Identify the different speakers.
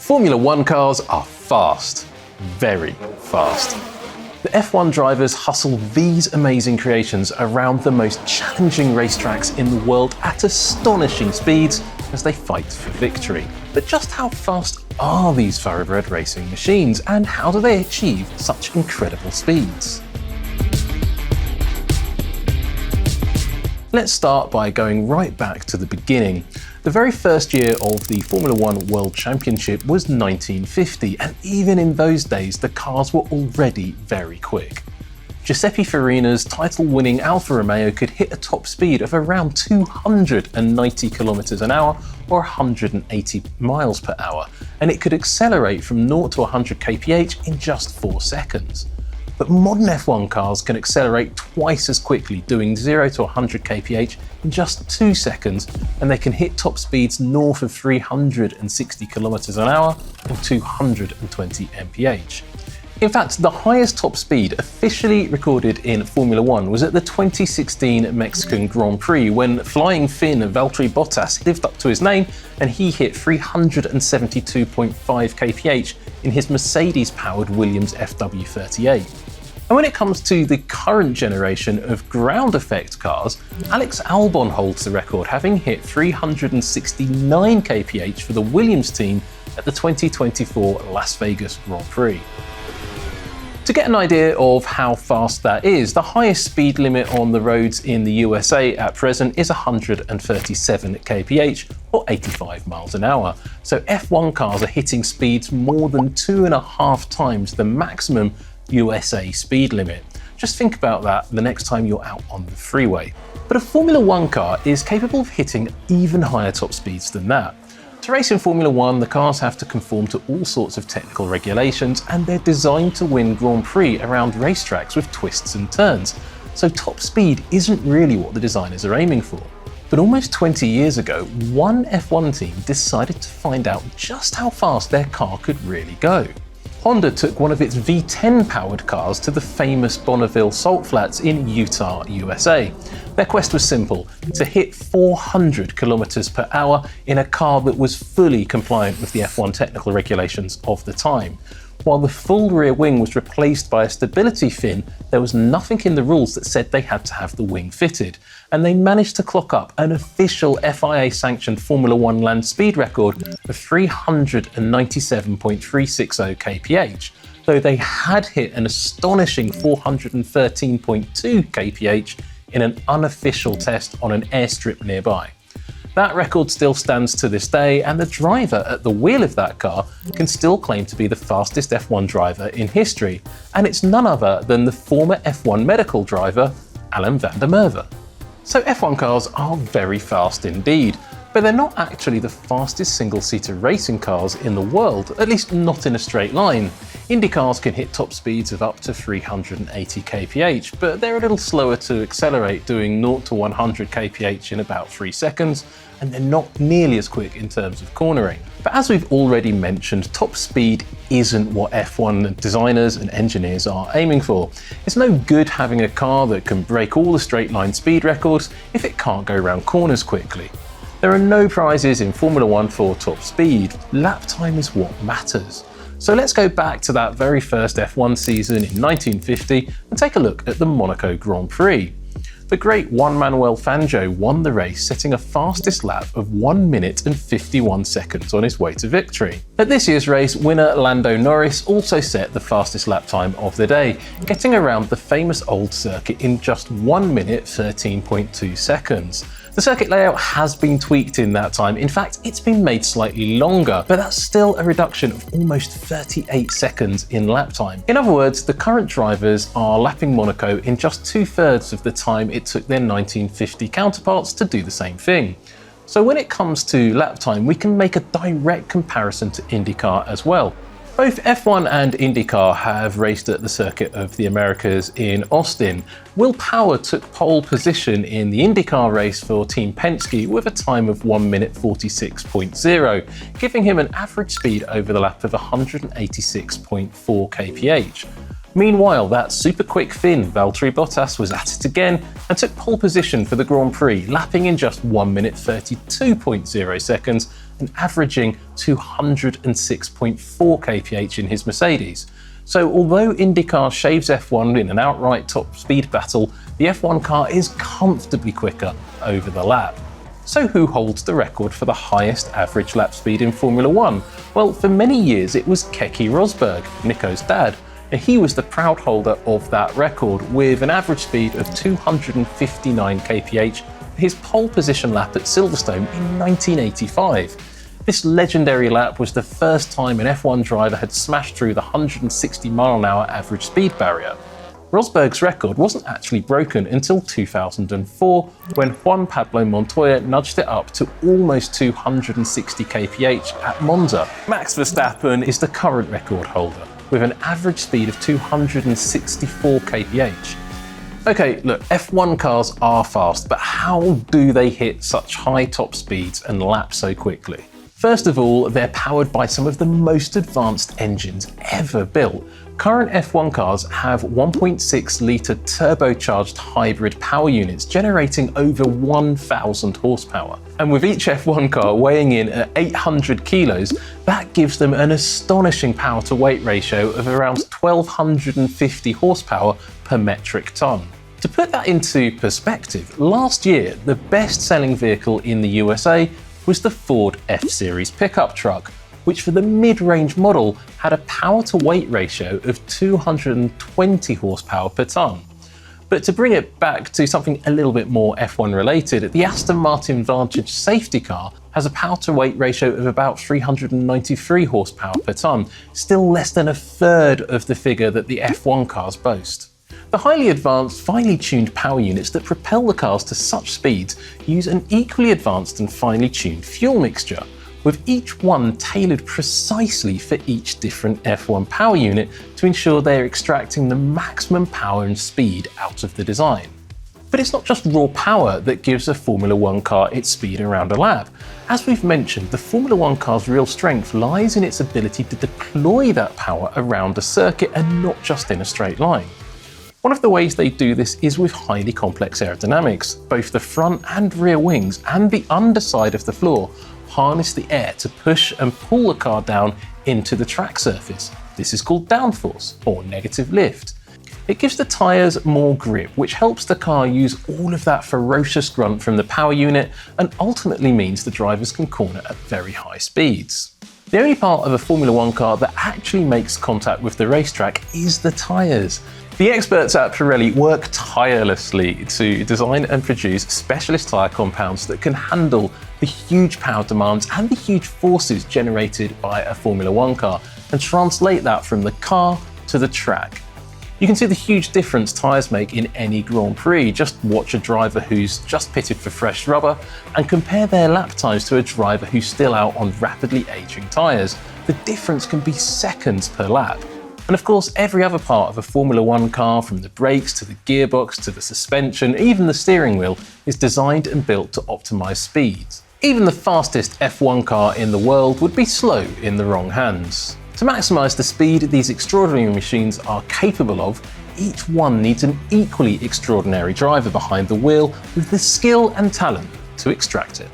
Speaker 1: Formula One cars are fast, very fast. The F1 drivers hustle these amazing creations around the most challenging racetracks in the world at astonishing speeds as they fight for victory. But just how fast are these thoroughbred racing machines, and how do they achieve such incredible speeds? Let's start by going right back to the beginning. The very first year of the Formula One World Championship was 1950, and even in those days the cars were already very quick. Giuseppe Farina's title-winning Alfa Romeo could hit a top speed of around 290 kilometers an hour or 180 miles per hour, and it could accelerate from 0 to 100 kph in just 4 seconds. But modern F1 cars can accelerate twice as quickly, doing 0 to 100 kph in just 2 seconds, and they can hit top speeds north of 360 kilometers an hour or 220 mph. In fact, the highest top speed officially recorded in Formula One was at the 2016 Mexican Grand Prix, when Flying Finn Valtteri Bottas lived up to his name and he hit 372.5 kph in his Mercedes-powered Williams FW38. And when it comes to the current generation of ground effect cars, Alex Albon holds the record, having hit 369 kph for the Williams team at the 2024 Las Vegas Grand Prix. To get an idea of how fast that is, the highest speed limit on the roads in the USA at present is 137 kph or 85 miles an hour. So F1 cars are hitting speeds more than 2.5 times the maximum USA speed limit. Just think about that the next time you're out on the freeway. But a Formula One car is capable of hitting even higher top speeds than that. To race in Formula One, the cars have to conform to all sorts of technical regulations, and they're designed to win Grand Prix around racetracks with twists and turns. So top speed isn't really what the designers are aiming for. But almost 20 years ago, one F1 team decided to find out just how fast their car could really go. Honda took one of its V10 powered cars to the famous Bonneville Salt Flats in Utah, USA. Their quest was simple: to hit 400 kilometers per hour in a car that was fully compliant with the F1 technical regulations of the time. While the full rear wing was replaced by a stability fin, there was nothing in the rules that said they had to have the wing fitted, and they managed to clock up an official FIA-sanctioned Formula One land speed record of 397.360 kph, though they had hit an astonishing 413.2 kph in an unofficial test on an airstrip nearby. That record still stands to this day, and the driver at the wheel of that car can still claim to be the fastest F1 driver in history, and it's none other than the former F1 medical driver, Alan van der Merwe. So F1 cars are very fast indeed, but they're not actually the fastest single-seater racing cars in the world, at least not in a straight line. Indy cars can hit top speeds of up to 380 kph, but they're a little slower to accelerate, doing 0 to 100 kph in about 3 seconds, and they're not nearly as quick in terms of cornering. But as we've already mentioned, top speed isn't what F1 designers and engineers are aiming for. It's no good having a car that can break all the straight line speed records if it can't go around corners quickly. There are no prizes in Formula One for top speed. Lap time is what matters. So let's go back to that very first F1 season in 1950 and take a look at the Monaco Grand Prix. The great Juan Manuel Fangio won the race, setting a fastest lap of 1 minute and 51 seconds on his way to victory. At this year's race, winner Lando Norris also set the fastest lap time of the day, getting around the famous old circuit in just 1 minute 13.2 seconds. The circuit layout has been tweaked in that time. In fact, it's been made slightly longer, but that's still a reduction of almost 38 seconds in lap time. In other words, the current drivers are lapping Monaco in just 2/3 of the time it took their 1950 counterparts to do the same thing. So when it comes to lap time, we can make a direct comparison to IndyCar as well. Both F1 and IndyCar have raced at the Circuit of the Americas in Austin. Will Power took pole position in the IndyCar race for Team Penske with a time of 1 minute 46.0, giving him an average speed over the lap of 186.4 kph. Meanwhile, that super quick Finn, Valtteri Bottas, was at it again and took pole position for the Grand Prix, lapping in just 1 minute 32.0 seconds and averaging 206.4 kph in his Mercedes. So although IndyCar shaves F1 in an outright top speed battle, the F1 car is comfortably quicker over the lap. So who holds the record for the highest average lap speed in Formula 1? Well, for many years it was Keke Rosberg, Nico's dad, and he was the proud holder of that record with an average speed of 259 kph for his pole position lap at Silverstone in 1985. This legendary lap was the first time an F1 driver had smashed through the 160 mph average speed barrier. Rosberg's record wasn't actually broken until 2004, when Juan Pablo Montoya nudged it up to almost 260 kph at Monza. Max Verstappen is the current record holder, with an average speed of 264 kph. Okay, look, F1 cars are fast, but how do they hit such high top speeds and lap so quickly? First of all, they're powered by some of the most advanced engines ever built. Current F1 cars have 1.6-litre turbocharged hybrid power units generating over 1,000 horsepower. And with each F1 car weighing in at 800 kilos, that gives them an astonishing power-to-weight ratio of around 1,250 horsepower per metric ton. To put that into perspective, last year the best-selling vehicle in the USA was the Ford F-Series pickup truck, which for the mid-range model had a power-to-weight ratio of 220 horsepower per ton. But to bring it back to something a little bit more F1 related, the Aston Martin Vantage safety car has a power-to-weight ratio of about 393 horsepower per ton, still less than a third of the figure that the F1 cars boast. The highly advanced, finely tuned power units that propel the cars to such speeds use an equally advanced and finely tuned fuel mixture, with each one tailored precisely for each different F1 power unit to ensure they are extracting the maximum power and speed out of the design. But it's not just raw power that gives a Formula 1 car its speed around a lap. As we've mentioned, the Formula 1 car's real strength lies in its ability to deploy that power around a circuit and not just in a straight line. One of the ways they do this is with highly complex aerodynamics. Both the front and rear wings and the underside of the floor harness the air to push and pull the car down into the track surface. This is called downforce, or negative lift. It gives the tyres more grip, which helps the car use all of that ferocious grunt from the power unit and ultimately means the drivers can corner at very high speeds. The only part of a Formula 1 car that actually makes contact with the racetrack is the tyres. The experts at Pirelli work tirelessly to design and produce specialist tyre compounds that can handle the huge power demands and the huge forces generated by a Formula 1 car and translate that from the car to the track. You can see the huge difference tyres make in any Grand Prix. Just watch a driver who's just pitted for fresh rubber and compare their lap times to a driver who's still out on rapidly aging tyres. The difference can be seconds per lap. And of course, every other part of a Formula 1 car, from the brakes to the gearbox to the suspension, even the steering wheel, is designed and built to optimise speeds. Even the fastest F1 car in the world would be slow in the wrong hands. To maximise the speed these extraordinary machines are capable of, each one needs an equally extraordinary driver behind the wheel with the skill and talent to extract it.